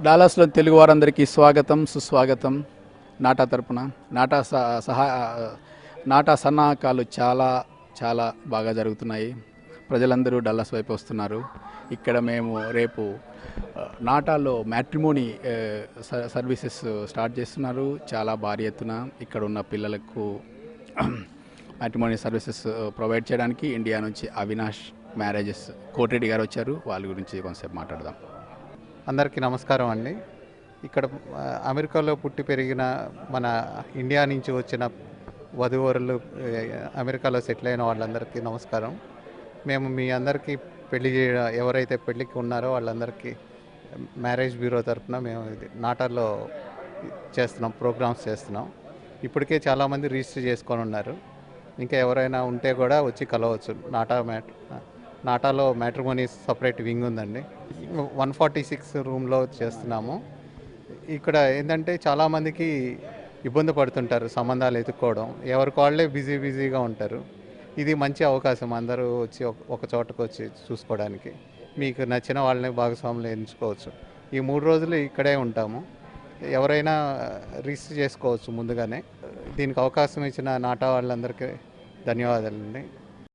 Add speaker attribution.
Speaker 1: డాలస్లో తెలుగు వారందరికీ స్వాగతం సుస్వాగతం. నాటా తరపున నాటా సహా నాటా సన్నాహకాలు చాలా చాలా బాగా జరుగుతున్నాయి. ప్రజలందరూ డల్లాస్ వైపు వస్తున్నారు. ఇక్కడ మేము రేపు నాటాలో మ్యాట్రిమోనీ సర్వీసెస్ స్టార్ట్ చేస్తున్నారు. చాలా భారీ ఎత్తున ఇక్కడ ఉన్న పిల్లలకు మ్యాట్రిమోనీ సర్వీసెస్ ప్రొవైడ్ చేయడానికి ఇండియా నుంచి అవినాష్ మ్యారేజెస్ కోటిరెడ్డి గారు వచ్చారు. వాళ్ళ గురించి కొంచెంసేపు మాట్లాడదాం.
Speaker 2: అందరికీ నమస్కారం అండి. ఇక్కడ అమెరికాలో పుట్టి పెరిగిన మన ఇండియా నుంచి వచ్చిన వధూవరులు అమెరికాలో సెటిల్ అయిన వాళ్ళందరికీ నమస్కారం. మేము మీ అందరికీ ఎవరైతే పెళ్ళికి ఉన్నారో వాళ్ళందరికీ మ్యారేజ్ బ్యూరో తరఫున మేము నాటాలో ప్రోగ్రామ్స్ చేస్తున్నాం. ఇప్పటికే చాలామంది రిజిస్టర్ చేసుకొని ఉన్నారు. ఇంకా ఎవరైనా ఉంటే కూడా వచ్చి కలవచ్చు. నాటాలో మ్యాట్రిమోనీ సపరేట్ వింగ్ ఉందండి. 146 రూమ్లో చేస్తున్నాము. ఇక్కడ ఏంటంటే చాలామందికి ఇబ్బంది పడుతుంటారు సంబంధాలు ఎత్తుక్కోవడం. ఎవరికి వాళ్ళే బిజీగా ఉంటారు. ఇది మంచి అవకాశం అందరూ వచ్చి ఒక చోటకు వచ్చి చూసుకోవడానికి. మీకు నచ్చిన వాళ్ళని భాగస్వాములు ఎంచుకోవచ్చు. ఈ 3 రోజులు ఇక్కడే ఉంటాము. ఎవరైనా రిజిస్టర్ చేసుకోవచ్చు ముందుగానే. దీనికి అవకాశం ఇచ్చిన నాటా వాళ్ళందరికీ ధన్యవాదాలండి.